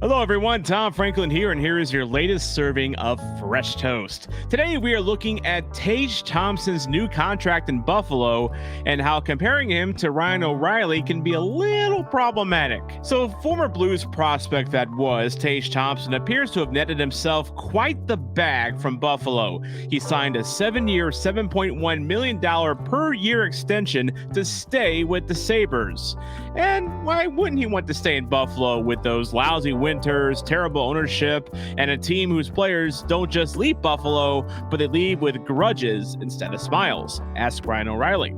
Hello everyone, Tom Franklin here, and here is your latest serving of Fresh Toast. Today we are looking at Tage Thompson's new contract in Buffalo and how comparing him to Ryan O'Reilly can be a little problematic. So former Blues prospect that was, Tage Thompson appears to have netted himself quite the bag from Buffalo. He signed a 7-year, $7.1 million per year extension to stay with the Sabres. And why wouldn't he want to stay in Buffalo with those lousy winters, terrible ownership, and a team whose players don't just leave Buffalo, but they leave with grudges instead of smiles? Ask Ryan O'Reilly.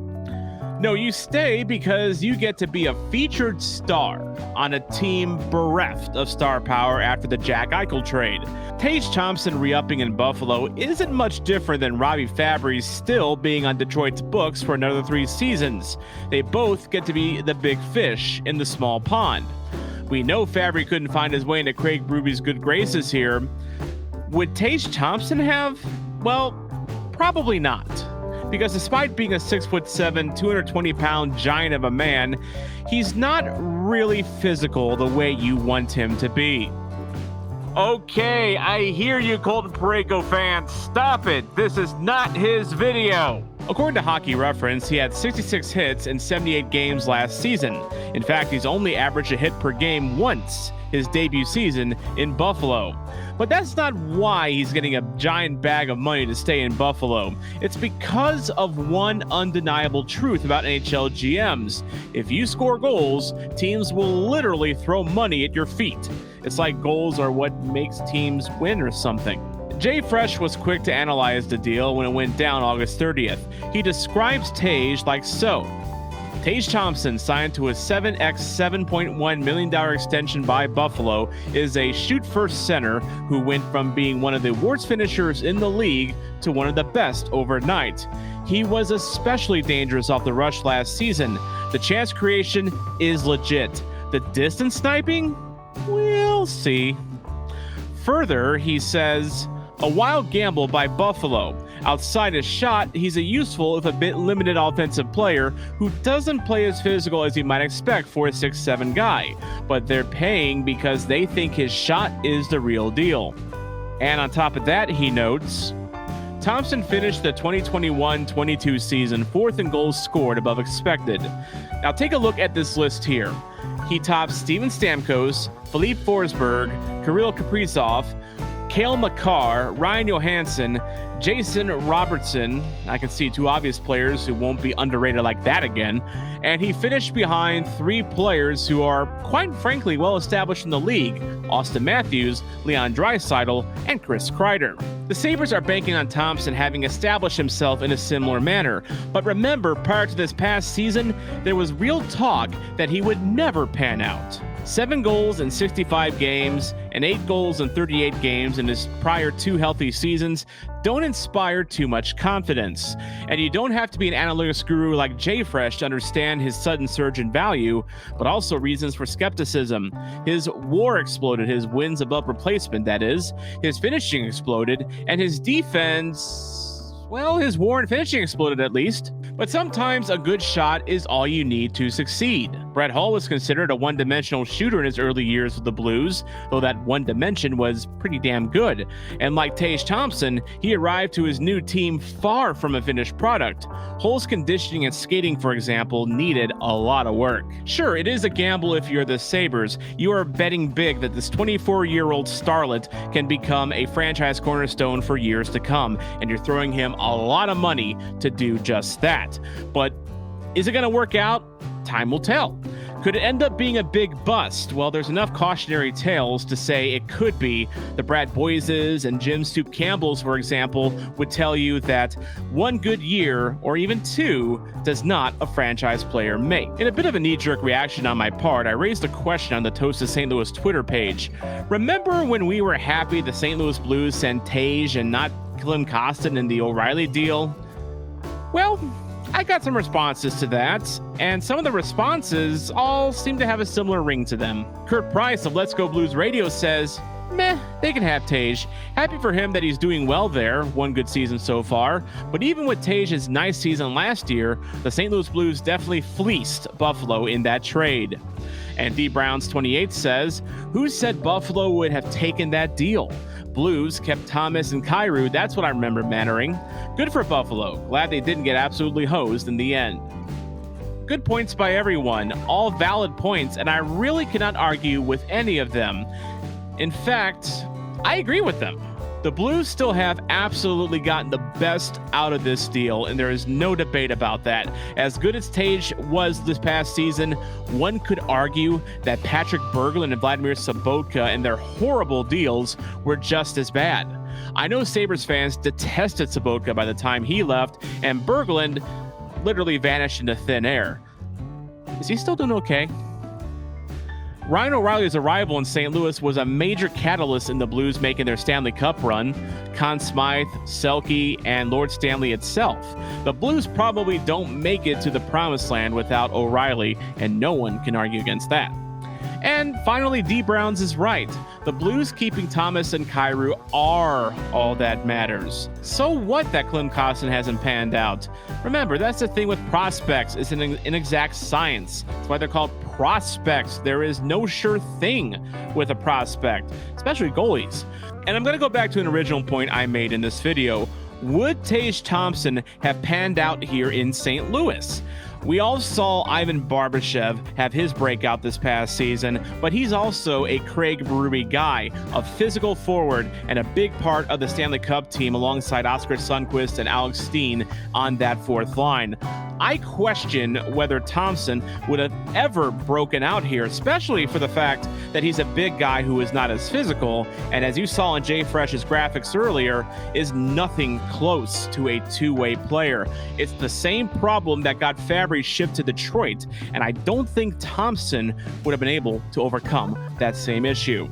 No, you stay because you get to be a featured star on a team bereft of star power after the Jack Eichel trade. Tage Thompson re-upping in Buffalo isn't much different than Robbie Fabry still being on Detroit's books for another 3 seasons. They both get to be the big fish in the small pond. We know Fabry couldn't find his way into Craig Berube's good graces here. Would Tage Thompson have? Well, probably not. Because despite being a 6'7", 220-pound giant of a man, he's not really physical the way you want him to be. Okay, I hear you, Colton Parayko fans. Stop it. This is not his video. According to Hockey Reference, he had 66 hits in 78 games last season. In fact, he's only averaged a hit per game once his debut season in Buffalo. But that's not why he's getting a giant bag of money to stay in Buffalo. It's because of one undeniable truth about NHL GMs. If you score goals, teams will literally throw money at your feet. It's like goals are what makes teams win or something. Jay Fresh was quick to analyze the deal when it went down August 30th. He describes Tage like so. Tage Thompson, signed to a 7x $7.1 million extension by Buffalo, is a shoot-first center who went from being one of the worst finishers in the league to one of the best overnight. He was especially dangerous off the rush last season. The chance creation is legit. The distance sniping? We'll see. Further, he says, a wild gamble by Buffalo. Outside his shot, he's a useful, if a bit limited offensive player who doesn't play as physical as you might expect for a 6'7" guy, but they're paying because they think his shot is the real deal. And on top of that, he notes, Thompson finished the 2021-22 season 4th in goals scored above expected. Now take a look at this list here. He tops Steven Stamkos, Philippe Forsberg, Kirill Kaprizov, Cale Makar, Ryan Johansson, Jason Robertson. I can see 2 obvious players who won't be underrated like that again. And he finished behind 3 players who are, quite frankly, well established in the league: Austin Matthews, Leon Draisaitl, and Chris Kreider. The Sabres are banking on Thompson having established himself in a similar manner. But remember, prior to this past season, there was real talk that he would never pan out. 7 goals in 65 games and 8 goals in 38 games in his prior 2 healthy seasons don't inspire too much confidence. And you don't have to be an analytics guru like Jay Fresh to understand his sudden surge in value, but also reasons for skepticism. His WAR exploded, his wins above replacement, that is. His finishing exploded, and his defense, well, his WAR and finishing exploded at least. But sometimes a good shot is all you need to succeed. Brett Hull was considered a one-dimensional shooter in his early years with the Blues, though that one dimension was pretty damn good. And like Tage Thompson, he arrived to his new team far from a finished product. Hull's conditioning and skating, for example, needed a lot of work. Sure, it is a gamble if you're the Sabres. You are betting big that this 24-year-old starlet can become a franchise cornerstone for years to come, and you're throwing him a lot of money to do just that. But is it going to work out? Time will tell. Could it end up being a big bust? Well, there's enough cautionary tales to say it could be. The Brad Boyses and Jim Stoop Campbells, for example, would tell you that 1 good year, or even 2, does not a franchise player make. In a bit of a knee-jerk reaction on my part, I raised a question on the Toast of St. Louis Twitter page. Remember when we were happy the St. Louis Blues sent Tage and not Klim Kostin in the O'Reilly deal? Well, I got some responses to that, and some of the responses all seem to have a similar ring to them. Kurt Price of Let's Go Blues Radio says, meh, they can have Tage. Happy for him that he's doing well there, one good season so far. But even with Tage's nice season last year, the St. Louis Blues definitely fleeced Buffalo in that trade. And D. Browns 28 says, who said Buffalo would have taken that deal? Blues kept Thomas and Kyrou, that's what I remember mattering. Good for Buffalo, glad they didn't get absolutely hosed in the end. Good points by everyone, all valid points, and I really cannot argue with any of them. In fact, I agree with them. The Blues still have absolutely gotten the best out of this deal, and there is no debate about that. As good as Tage was this past season, one could argue that Patrick Berglund and Vladimir Sobotka and their horrible deals were just as bad. I know Sabres fans detested Sobotka by the time he left, and Berglund literally vanished into thin air. Is he still doing okay? Ryan O'Reilly's arrival in St. Louis was a major catalyst in the Blues making their Stanley Cup run. Conn Smythe, Selke, and Lord Stanley itself. The Blues probably don't make it to the promised land without O'Reilly, and no one can argue against that. And finally, D. Browns is right. The Blues keeping Thomas and Kyrou are all that matters. So what that Klim Kostin hasn't panned out? Remember, that's the thing with prospects. It's an inexact science. That's why they're called prospects. There is no sure thing with a prospect, especially goalies. And I'm going to go back to an original point I made in this video. Would Tage Thompson have panned out here in St. Louis? We all saw Ivan Barbashev have his breakout this past season, but he's also a Craig Berube guy, a physical forward, and a big part of the Stanley Cup team alongside Oscar Sundqvist and Alex Steen on that fourth line. I question whether Thompson would have ever broken out here, especially for the fact that he's a big guy who is not as physical, and as you saw in Jay Fresh's graphics earlier, is nothing close to a two-way player. It's the same problem that got Fabry shipped to Detroit, and I don't think Thompson would have been able to overcome that same issue.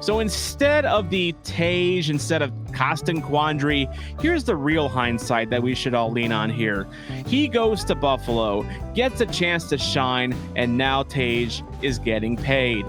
So instead of the Tage, instead of Kostin quandary, here's the real hindsight that we should all lean on here. He goes to Buffalo, gets a chance to shine, and now Tage is getting paid.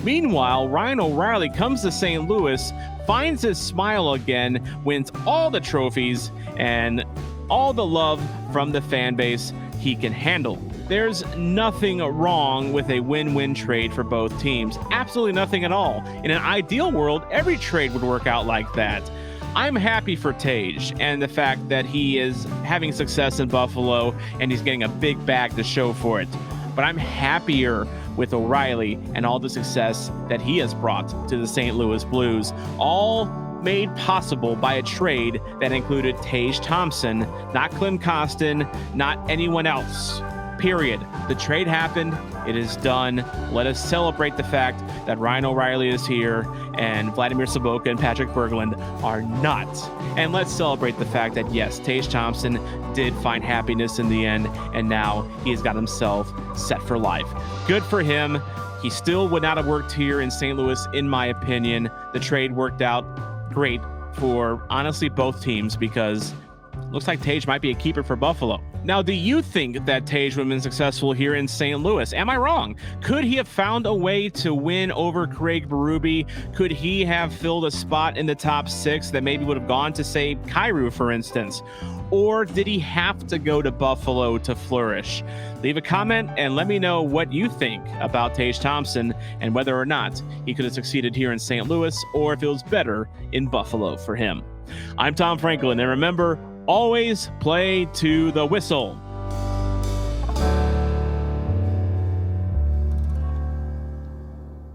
Meanwhile, Ryan O'Reilly comes to St. Louis, finds his smile again, wins all the trophies, and all the love from the fan base he can handle. There's nothing wrong with a win-win trade for both teams. Absolutely nothing at all. In an ideal world, every trade would work out like that. I'm happy for Tage and the fact that he is having success in Buffalo and he's getting a big bag to show for it. But I'm happier with O'Reilly and all the success that he has brought to the St. Louis Blues. All made possible by a trade that included Tage Thompson, not Klim Kostin, not anyone else. Period. The trade happened. It is done. Let us celebrate the fact that Ryan O'Reilly is here and Vladimir Sobotka and Patrick Berglund are not. And let's celebrate the fact that, yes, Tage Thompson did find happiness in the end, and now he's got himself set for life. Good for him. He still would not have worked here in St. Louis, in my opinion. The trade worked out great for, honestly, both teams because looks like Tage might be a keeper for Buffalo. Now, do you think that Tage would have been successful here in St. Louis? Am I wrong? Could he have found a way to win over Craig Berube? Could he have filled a spot in the top six that maybe would have gone to, say, Kyrou, for instance? Or did he have to go to Buffalo to flourish? Leave a comment and let me know what you think about Tage Thompson and whether or not he could have succeeded here in St. Louis or if it was better in Buffalo for him. I'm Tom Franklin, and remember, always play to the whistle.